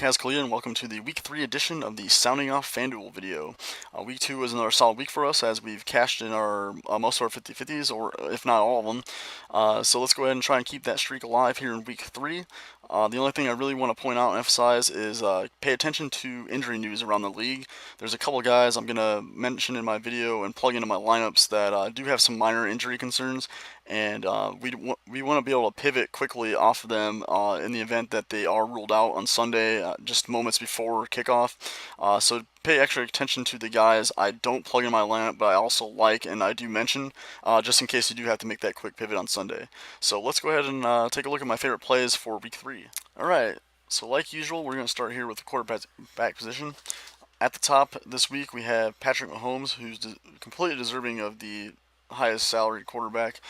Kaz Kalia, and welcome to the Week 3 edition of the Sounding Off FanDuel video. Week 2 was another solid week for us as we've cashed in our most of our 50-50s, or if not all of them. So let's go ahead and try and keep that streak alive here in Week 3. The only thing I really want to point out and emphasize is pay attention to injury news around the league. There's a couple guys I'm going to mention in my video and plug into my lineups that do have some minor injury concerns, and we want to be able to pivot quickly off of them in the event that they are ruled out on Sunday, just moments before kickoff. So pay extra attention to the guys I don't plug in my lineup, but I also like and I do mention, just in case you do have to make that quick pivot on Sunday. So let's go ahead and take a look at my favorite plays for Week 3. All right. So like usual, we're going to start here with the quarterback position. At the top this week, we have Patrick Mahomes, who's completely deserving of the highest salaried quarterback.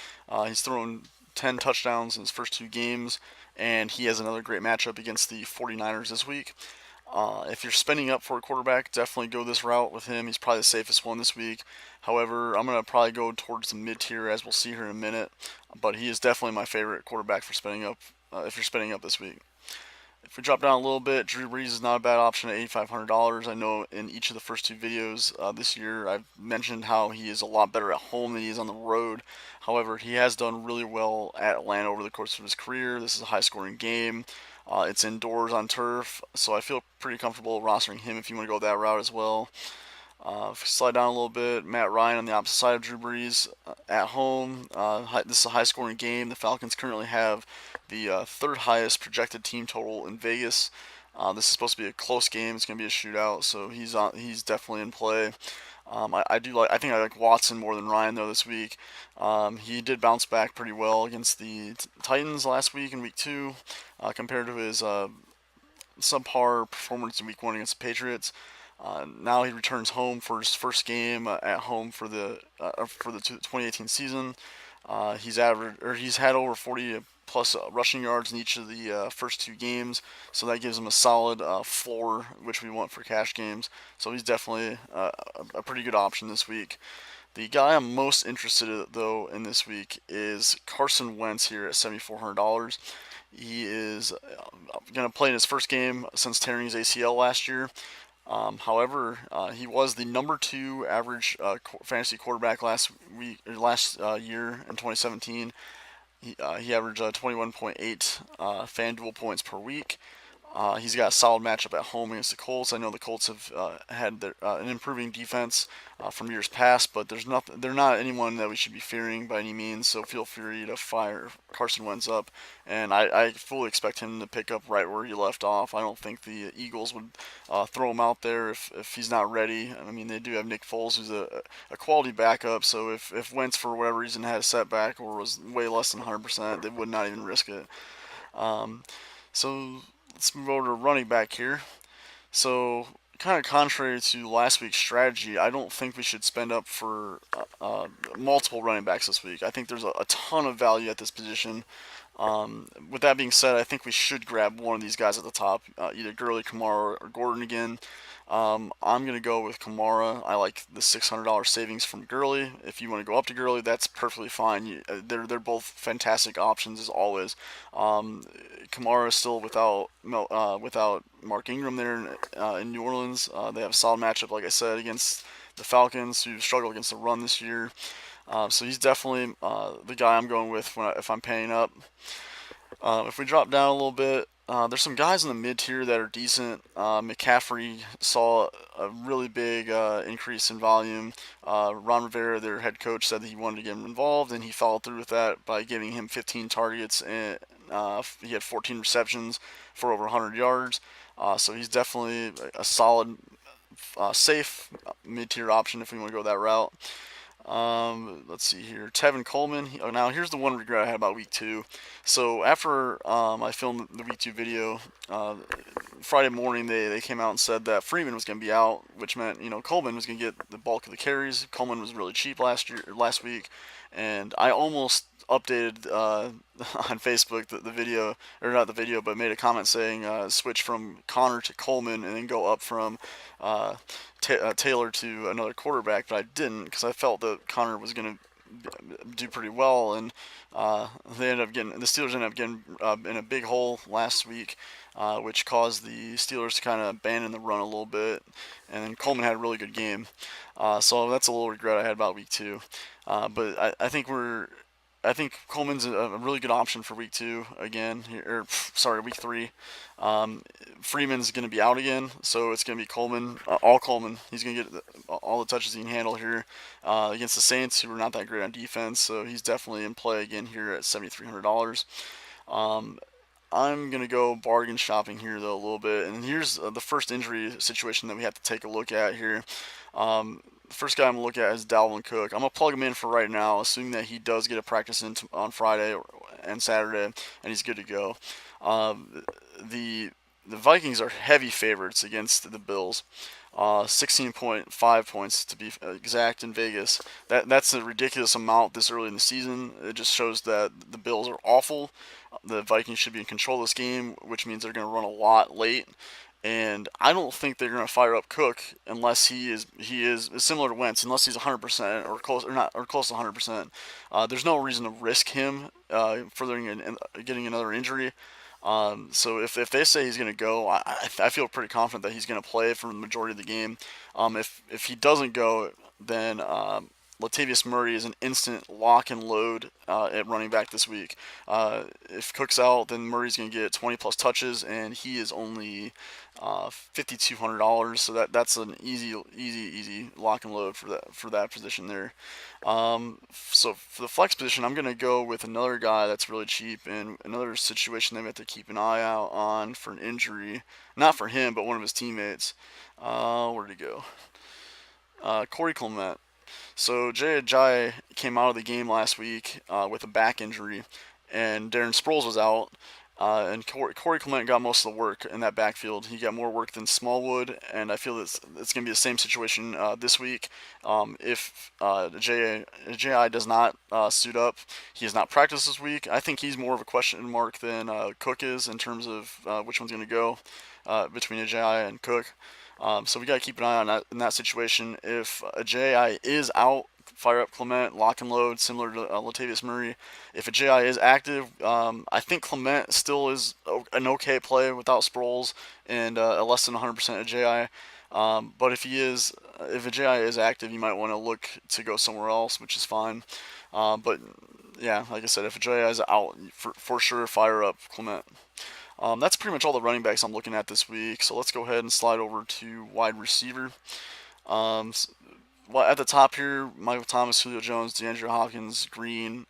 He's thrown 10 touchdowns in his first 2 games, and he has another great matchup against the 49ers this week. If you're spending up for a quarterback, definitely go this route with him. He's probably the safest one this week. However, I'm going to probably go towards the mid-tier, as we'll see here in a minute. But he is definitely my favorite quarterback for spending up if you're spending up this week. If we drop down a little bit, Drew Brees is not a bad option at $8,500. I know in each of the first 2 videos this year, I've mentioned how he is a lot better at home than he is on the road. However, he has done really well at Atlanta over the course of his career. This is a high-scoring game. It's indoors on turf, so I feel pretty comfortable rostering him if you want to go that route as well. If we slide down a little bit, Matt Ryan on the opposite side of Drew Brees at home. This is a high-scoring game. The Falcons currently have the third highest projected team total in Vegas. This is supposed to be a close game. It's going to be a shootout, so he's definitely in play. I think I like Watson more than Ryan though this week. He did bounce back pretty well against the Titans last week in Week 2, compared to his subpar performance in Week 1 against the Patriots. Now he returns home for his first game at home for the 2018 season. He's had over 40 plus rushing yards in each of the first 2 games, so that gives him a solid floor, which we want for cash games. So he's definitely a pretty good option this week. The guy I'm most interested in, though, in this week is Carson Wentz here at $7,400. He is going to play in his first game since tearing his ACL last year. However, he was the number 2 average fantasy quarterback last year in 2017. He averaged 21.8 FanDuel points per week. He's got a solid matchup at home against the Colts. I know the Colts have had an improving defense from years past, but they're not anyone that we should be fearing by any means. So feel free to fire Carson Wentz up, and I fully expect him to pick up right where he left off. I don't think the Eagles would throw him out there if he's not ready. I mean, they do have Nick Foles, who's a quality backup. So if Wentz for whatever reason had a setback or was way less than 100%, they would not even risk it. So let's move over to running back here. So, kind of contrary to last week's strategy, I don't think we should spend up for multiple running backs this week. I think there's a ton of value at this position. With that being said, I think we should grab one of these guys at the top, either Gurley, Kamara, or Gordon again. I'm going to go with Kamara. I like the $600 savings from Gurley. If you want to go up to Gurley, that's perfectly fine. They're both fantastic options as always. Kamara is still without Mark Ingram there in New Orleans. They have a solid matchup, like I said, against the Falcons, who struggle against the run this year. So he's definitely the guy I'm going with if I'm paying up. If we drop down a little bit, there's some guys in the mid-tier that are decent. McCaffrey saw a really big increase in volume. Ron Rivera, their head coach, said that he wanted to get him involved, and he followed through with that by giving him 15 targets, and he had 14 receptions for over 100 yards. So he's definitely a solid, safe mid-tier option if we want to go that route. Let's see here. Tevin Coleman. Now, here's the one regret I had about Week 2. So, after I filmed the Week 2 video, Friday morning they came out and said that Freeman was going to be out, which meant, Coleman was going to get the bulk of the carries. Coleman was really cheap last week, and I almost updated on Facebook the video, or not the video, but made a comment saying switch from Connor to Coleman and then go up from Taylor to another quarterback, but I didn't because I felt that Connor was going to do pretty well, and the Steelers ended up getting in a big hole last week, which caused the Steelers to kind of abandon the run a little bit, and then Coleman had a really good game, so that's a little regret I had about week 2, but I think Coleman's a really good option for week 2 again, sorry, week 3. Um, Freeman's going to be out again, so it's going to be Coleman, all Coleman. He's going to get all the touches he can handle here against the Saints, who are not that great on defense. So he's definitely in play again here at $7,300. Um, I'm going to go bargain shopping here, though, a little bit. And here's the first injury situation that we have to take a look at here. The first guy I'm going to look at is Dalvin Cook. I'm going to plug him in for right now, assuming that he does get a practice in on Friday and Saturday, and he's good to go. The the Vikings are heavy favorites against the Bills. 16.5 points to be exact in Vegas. That's a ridiculous amount this early in the season. It just shows that the Bills are awful. The Vikings should be in control of this game, which means they're going to run a lot late. And I don't think they're going to fire up Cook unless he is similar to Wentz, unless he's 100% or close or not or close to 100%. There's no reason to risk him furthering getting another injury. So if they say he's going to go, I feel pretty confident that he's going to play for the majority of the game. If he doesn't go, then Latavius Murray is an instant lock and load at running back this week. If Cook's out, then Murray's going to get 20 plus touches, and he is only $5,200. So that's an easy lock and load for that position there. So for the flex position, I'm going to go with another guy that's really cheap and another situation that we have to keep an eye out on for an injury. Not for him, but one of his teammates. Where did he go? Corey Clement. So Jay Ajayi came out of the game last week with a back injury, and Darren Sproles was out. And Corey Clement got most of the work in that backfield. He got more work than Smallwood, and I feel it's going to be the same situation this week. If J.I. does not suit up, he has not practiced this week. I think he's more of a question mark than Cook is in terms of which one's going to go between J.I. and Cook. So we got to keep an eye on that in that situation. If J.I. is out, fire up Clement, lock and load, similar to Latavius Murray. If a J.I. is active, I think Clement still is an okay play without Sproles and a less than 100% of J.I. But if a J.I. is active, you might want to look to go somewhere else, which is fine. But yeah, like I said, if a J.I. is out, for sure fire up Clement. That's pretty much all the running backs I'm looking at this week. So let's go ahead and slide over to wide receiver. Um, well, at the top here, Michael Thomas, Julio Jones, DeAndre Hopkins, Green,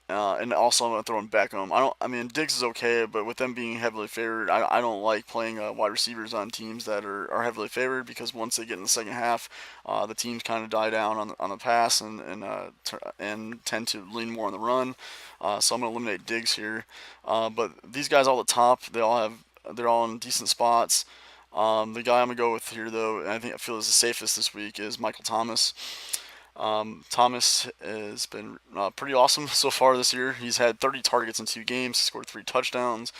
and also I'm going to throw in Beckham. I mean, Diggs is okay, but with them being heavily favored, I don't like playing wide receivers on teams that are heavily favored because once they get in the second half, the teams kind of die down on the pass and tend to lean more on the run. So I'm going to eliminate Diggs here. But these guys all at the top, they're all in decent spots. The guy I'm gonna go with here, though, and I feel is the safest this week, is Michael Thomas. Thomas has been pretty awesome so far this year. He's had 30 targets in 2 games, scored 3 touchdowns.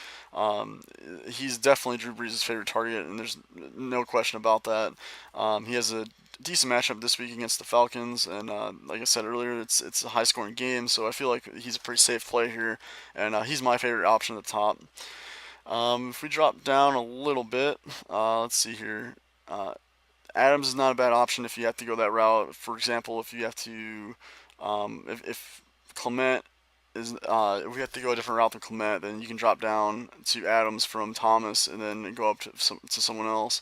He's definitely Drew Brees' favorite target, and there's no question about that. He has a decent matchup this week against the Falcons, and like I said earlier, it's a high-scoring game, so I feel like he's a pretty safe play here, and he's my favorite option at the top. If we drop down a little bit, let's see here. Adams is not a bad option if you have to go that route. For example, if you have to, if Clement if we have to go a different route than Clement, then you can drop down to Adams from Thomas and then go up to someone else.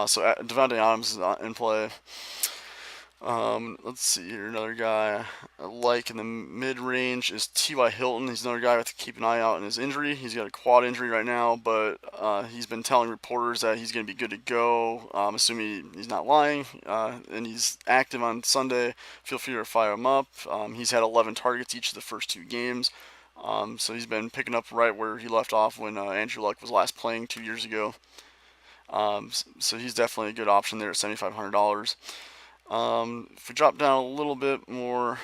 So Devontae Adams is not in play. Let's see here. Another guy I like in the mid-range is T.Y. Hilton. He's another guy I have to keep an eye out in his injury. He's got a quad injury right now, but he's been telling reporters that he's going to be good to go. Assuming he's not lying, and he's active on Sunday. Feel free to fire him up. He's had 11 targets each of the first 2 games. So he's been picking up right where he left off when Andrew Luck was last playing 2 years ago. So he's definitely a good option there at $7,500. If we drop down a little bit more,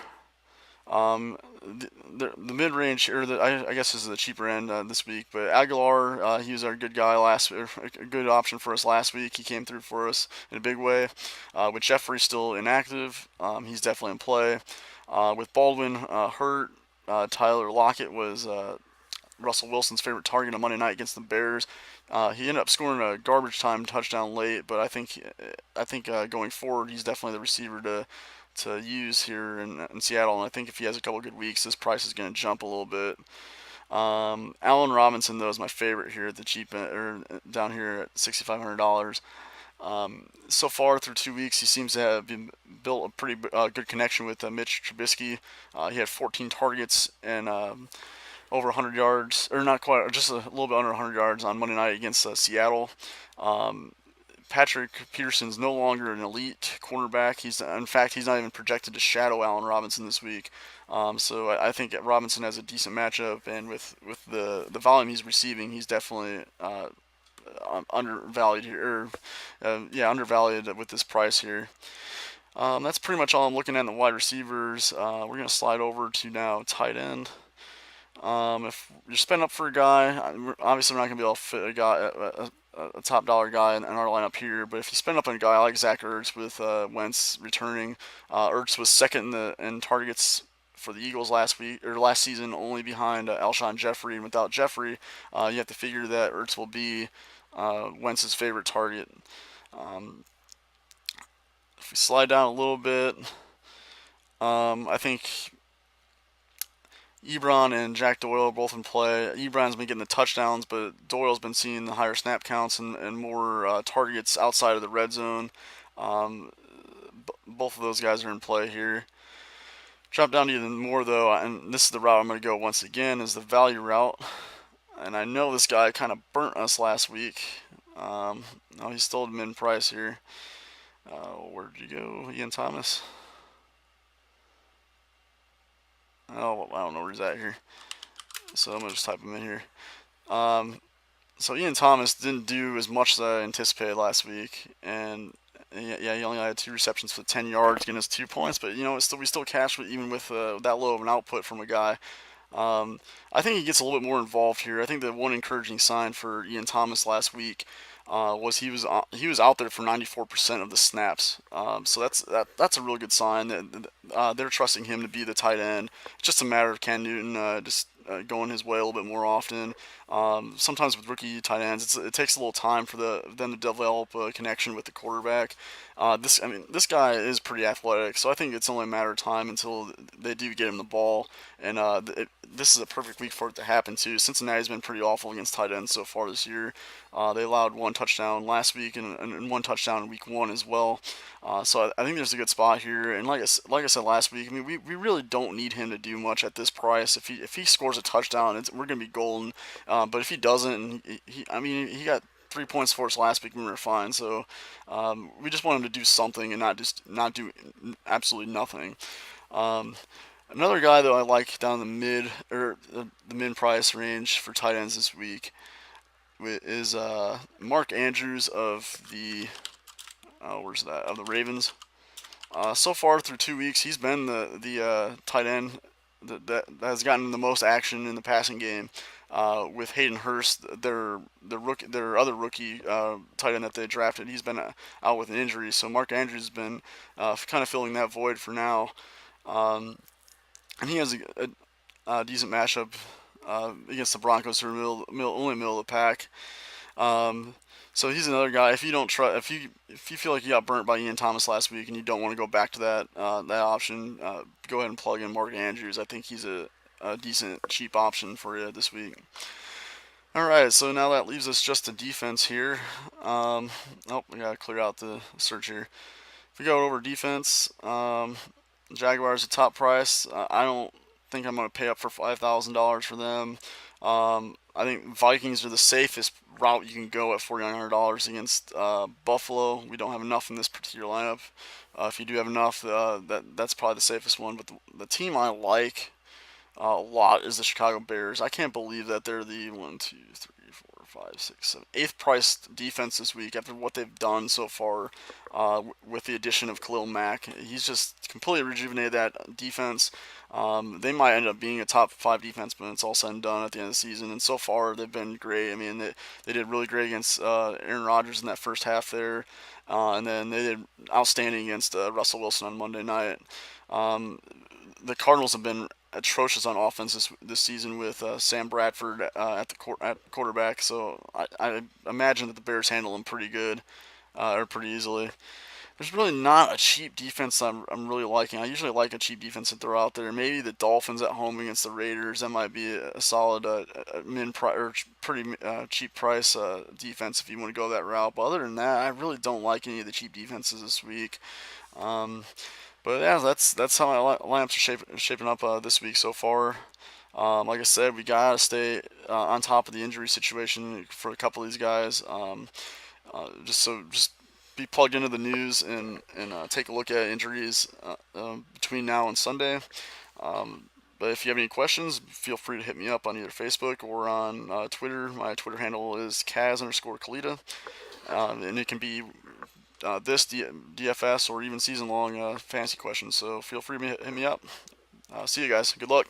The mid range, or I guess this is the cheaper end this week. But Aguilar, he was our good guy or a good option for us last week. He came through for us in a big way. With Jeffrey still inactive, he's definitely in play. With Baldwin hurt, Tyler Lockett was Russell Wilson's favorite target on Monday night against the Bears. He ended up scoring a garbage time touchdown late, but I think going forward he's definitely the receiver to use here in Seattle. And I think if he has a couple good weeks, this price is going to jump a little bit. Allen Robinson though is my favorite here at the cheap end, or down here at $6,500. So far through 2 weeks, he seems to have built a pretty good connection with Mitch Trubisky. He had 14 targets and over 100 yards, or not quite, just a little bit under 100 yards on Monday night against Seattle. Um, Patrick Peterson's no longer an elite cornerback. In fact, he's not even projected to shadow Allen Robinson this week. So I think Robinson has a decent matchup, and with the volume he's receiving, he's definitely undervalued here. Undervalued with this price here. That's pretty much all I'm looking at in the wide receivers. We're gonna slide over to now tight end. If you're spending up for a guy, obviously we're not gonna be able to fit a top dollar guy in our lineup here. But if you spend up on a guy like Zach Ertz with Wentz returning, Ertz was second in targets for the Eagles last season, only behind Alshon Jeffrey. And without Jeffrey, you have to figure that Ertz will be Wentz's favorite target. Um, if we slide down a little bit, I think Ebron and Jack Doyle are both in play. Ebron's been getting the touchdowns, but Doyle's been seeing the higher snap counts and more targets outside of the red zone. Um, Both of those guys are in play here. Drop down to even more though, and this is the route I'm going to go once again, is the value route. And I know this guy kind of burnt us last week. No, he's still at mid price here. Where'd you go, Ian Thomas? Oh, I don't know where he's at here. So I'm going to just type him in here. So Ian Thomas didn't do as much as I anticipated last week, and yeah, he only had 2 receptions for 10 yards, getting us 2 points. But we still cashed even with that low of an output from a guy. I think he gets a little bit more involved here. I think the one encouraging sign for Ian Thomas last week was he was out there for 94% of the snaps. So that's a really good sign that they're trusting him to be the tight end. It's just a matter of Cam Newton just going his way a little bit more often. Sometimes with rookie tight ends, it takes a little time for them to develop a connection with the quarterback. This guy is pretty athletic, so I think it's only a matter of time until they do get him the ball. And this is a perfect week for it to happen too. Cincinnati's been pretty awful against tight ends so far this year. They allowed 1 touchdown last week and 1 touchdown in week 1 as well. So I think there's a good spot here. And like I said last week, we really don't need him to do much at this price. If he scores a touchdown, we're gonna be golden. But if he doesn't, he got 3 points for us last week and we were fine. So we just want him to do something and not do absolutely nothing. Another guy that I like down the mid price range for tight ends this week is Mark Andrews of the of the Ravens. So far through 2 weeks, he's been the tight end that has gotten the most action in the passing game. With Hayden Hurst, their other rookie tight end that they drafted, he's been out with an injury. So Mark Andrews has been kind of filling that void for now, and he has a decent matchup against the Broncos, who are only middle of the pack. So he's another guy. If you feel like you got burnt by Ian Thomas last week and you don't want to go back to that option, go ahead and plug in Mark Andrews. I think he's a decent cheap option for you this week. All right, so now that leaves us just a defense here. We gotta clear out the search here. If we go over defense, Jaguars are top price. I don't think I'm gonna pay up for $5,000 for them. I think Vikings are the safest route you can go at $4,900 against Buffalo. We don't have enough in this particular lineup. If you do have enough, that's probably the safest one. But the team I like a lot is the Chicago Bears. I can't believe that they're the 1, 2, 3, 4, 5, 6, 7, eighth priced defense this week after what they've done so far with the addition of Khalil Mack. He's just completely rejuvenated that defense. They might end up being a top 5 defense when it's all said and done at the end of the season. And so far, they've been great. I mean, they did really great against Aaron Rodgers in that first half there. And then they did outstanding against Russell Wilson on Monday night. The Cardinals have been atrocious on offense this season with Sam Bradford at quarterback. So I imagine that the Bears handle them pretty good or pretty easily. There's really not a cheap defense I'm really liking. I usually like a cheap defense that throw out there. Maybe the Dolphins at home against the Raiders. That might be a solid or pretty cheap price defense if you want to go that route. But other than that, I really don't like any of the cheap defenses this week. Um, but yeah, that's how my lineups are shaping up this week so far. Like I said, we gotta stay on top of the injury situation for a couple of these guys. Just be plugged into the news and take a look at injuries between now and Sunday. But if you have any questions, feel free to hit me up on either Facebook or on Twitter. My Twitter handle is Kaz_Kalita. And it can be this DFS or even season long fantasy questions. So feel free to hit me up. See you guys. Good luck.